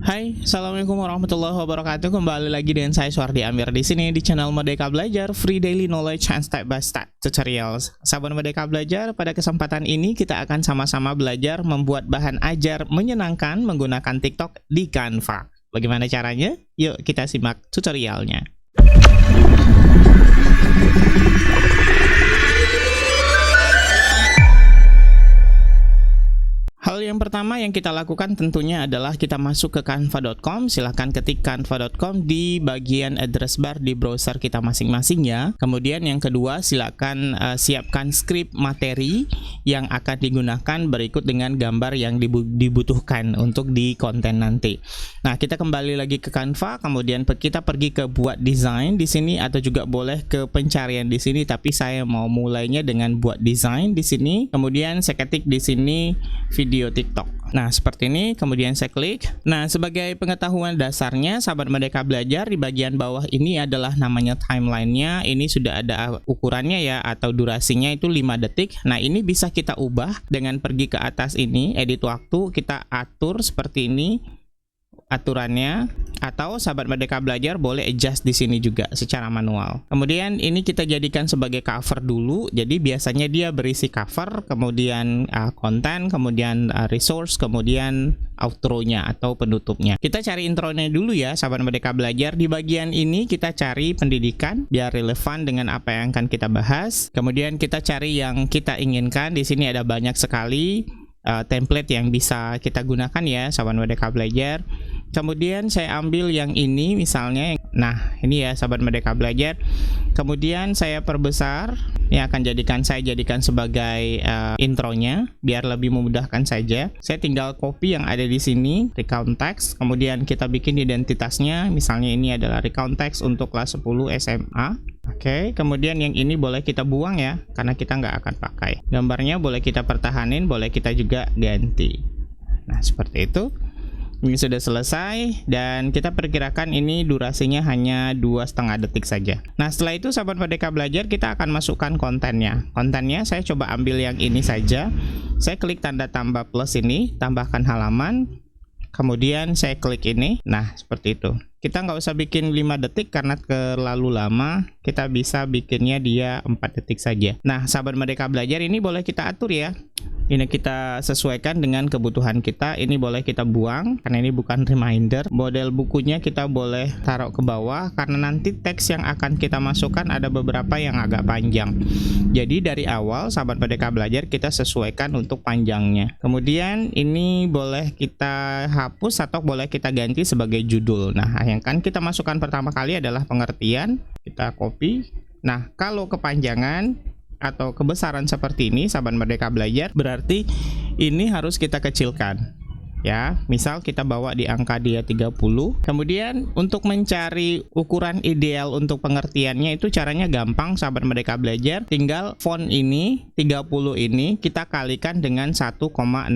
Hai, assalamualaikum warahmatullahi wabarakatuh. Kembali lagi dengan saya Suardi Amir di sini di channel Merdeka Belajar, free daily knowledge and step by step tutorials. Sahabat Merdeka Belajar, pada kesempatan ini kita akan sama-sama belajar membuat bahan ajar menyenangkan menggunakan TikTok di Canva. Bagaimana caranya? Yuk kita simak tutorialnya. Hal yang pertama yang kita lakukan tentunya adalah kita masuk ke canva.com. Silahkan ketik canva.com di bagian address bar di browser kita masing-masing ya. Kemudian yang kedua, silakan siapkan skrip materi yang akan digunakan berikut dengan gambar yang dibutuhkan untuk di konten nanti. Nah, kita kembali lagi ke Canva, kemudian kita pergi ke buat desain di sini atau juga boleh ke pencarian di sini, tapi saya mau mulainya dengan buat desain di sini. Kemudian saya ketik di sini video TikTok. Nah, seperti ini, kemudian saya klik. Nah, sebagai pengetahuan dasarnya, sahabat Merdeka Belajar, di bagian bawah ini adalah namanya timelinenya. Ini sudah ada ukurannya ya, atau durasinya itu 5 detik. Nah, ini bisa kita ubah dengan pergi ke atas ini, edit waktu, kita atur seperti ini aturannya, atau sahabat Merdeka Belajar boleh adjust di sini juga secara manual. Kemudian ini kita jadikan sebagai cover dulu. Jadi biasanya dia berisi cover, kemudian konten, kemudian resource, kemudian outro-nya atau penutupnya. Kita cari intronya dulu ya, sahabat Merdeka Belajar. Di bagian ini kita cari pendidikan biar relevan dengan apa yang akan kita bahas. Kemudian kita cari yang kita inginkan. Di sini ada banyak sekali template yang bisa kita gunakan ya, sahabat Merdeka Belajar. Kemudian saya ambil yang ini misalnya. Nah, ini ya sahabat Merdeka Belajar. Kemudian saya perbesar. Yang akan saya jadikan sebagai intronya biar lebih memudahkan saja. Saya tinggal copy yang ada di sini, recount text. Kemudian kita bikin identitasnya. Misalnya ini adalah recount text untuk kelas 10 SMA. Oke, kemudian yang ini boleh kita buang ya, karena kita nggak akan pakai. Gambarnya boleh kita pertahanin, boleh kita juga ganti. Nah, seperti itu. Ini sudah selesai dan kita perkirakan ini durasinya hanya 2,5 detik saja. Nah, setelah itu sahabat Merdeka Belajar, kita akan masukkan kontennya. Kontennya saya coba ambil yang ini saja. Saya klik tanda tambah plus ini, tambahkan halaman. Kemudian saya klik ini. Nah, seperti itu. Kita nggak usah bikin 5 detik karena terlalu lama. Kita bisa bikinnya dia 4 detik saja. Nah, sahabat Merdeka Belajar, ini boleh kita atur ya. Ini kita sesuaikan dengan kebutuhan kita. Ini boleh kita buang karena ini bukan reminder. Model bukunya kita boleh taruh ke bawah karena nanti teks yang akan kita masukkan ada beberapa yang agak panjang. Jadi dari awal sahabat Merdeka Belajar kita sesuaikan untuk panjangnya. Kemudian ini boleh kita hapus atau boleh kita ganti sebagai judul. Nah, yang kan kita masukkan pertama kali adalah pengertian. Kita copy. Nah, kalau kepanjangan atau kebesaran seperti ini sahabat Merdeka Belajar, berarti ini harus kita kecilkan ya. Misal kita bawa di angka dia 30. Kemudian untuk mencari ukuran ideal untuk pengertiannya itu caranya gampang sahabat Merdeka Belajar. Tinggal font ini 30 ini kita kalikan dengan 1,618.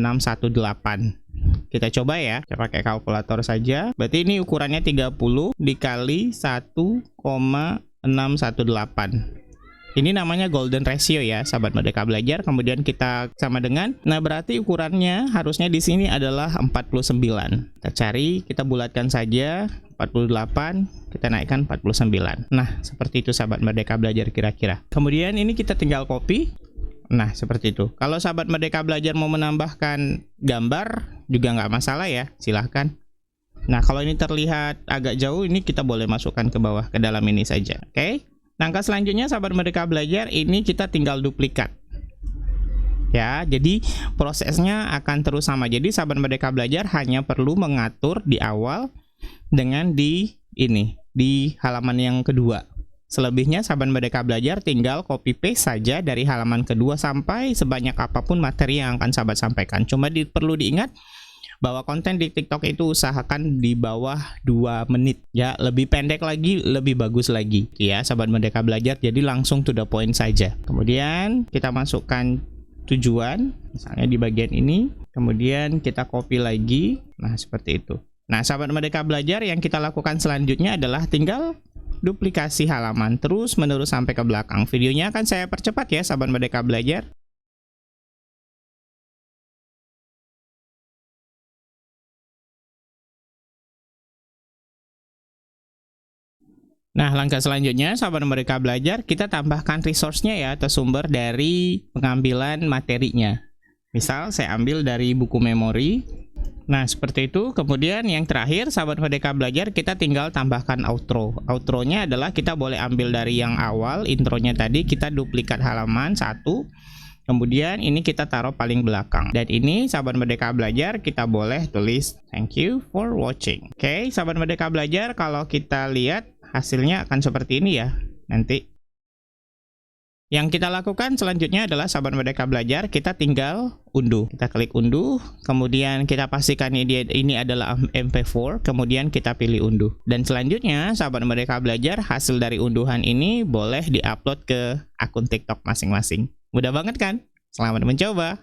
Kita coba ya, kita pakai kalkulator saja. Berarti ini ukurannya 30 dikali 1,618. Ini namanya golden ratio ya, sahabat Merdeka Belajar. Kemudian kita sama dengan, nah berarti ukurannya harusnya di sini adalah 49. Kita cari, kita bulatkan saja 48, kita naikkan 49. Nah, seperti itu sahabat Merdeka Belajar kira-kira. Kemudian ini kita tinggal copy. Nah, seperti itu. Kalau sahabat Merdeka Belajar mau menambahkan gambar juga nggak masalah ya, silahkan. Nah, kalau ini terlihat agak jauh, ini kita boleh masukkan ke bawah, ke dalam ini saja. Oke? Langkah selanjutnya sahabat Merdeka Belajar, ini kita tinggal duplikat ya. Jadi prosesnya akan terus sama. Jadi sahabat Merdeka Belajar hanya perlu mengatur di awal dengan di ini, di halaman yang kedua. Selebihnya sahabat Merdeka Belajar tinggal copy paste saja dari halaman kedua sampai sebanyak apapun materi yang akan sahabat sampaikan. Cuma perlu diingat bahwa konten di TikTok itu usahakan di bawah 2 menit ya, lebih pendek lagi lebih bagus lagi ya sahabat Merdeka Belajar. Jadi langsung to the point saja. Kemudian kita masukkan tujuan misalnya di bagian ini, kemudian kita copy lagi. Nah, seperti itu. Nah, sahabat Merdeka Belajar, yang kita lakukan selanjutnya adalah tinggal duplikasi halaman terus menerus sampai ke belakang. Videonya akan saya percepat ya sahabat Merdeka Belajar. Nah, langkah selanjutnya, sahabat Merdeka Belajar, kita tambahkan resource-nya ya, atau sumber dari pengambilan materinya. Misal, saya ambil dari buku memori. Nah, seperti itu. Kemudian yang terakhir, sahabat Merdeka Belajar, kita tinggal tambahkan outro. Outro-nya adalah kita boleh ambil dari yang awal, intronya tadi, kita duplikat halaman 1. Kemudian ini kita taruh paling belakang. Dan ini, sahabat Merdeka Belajar, kita boleh tulis thank you for watching. Oke, sahabat Merdeka Belajar, kalau kita lihat, hasilnya akan seperti ini ya nanti. Yang kita lakukan selanjutnya adalah sahabat Merdeka Belajar, kita tinggal unduh. Kita klik unduh, kemudian kita pastikan ini adalah MP4, kemudian kita pilih unduh. Dan selanjutnya sahabat Merdeka Belajar, hasil dari unduhan ini boleh diupload ke akun TikTok masing-masing. Mudah banget kan? Selamat mencoba.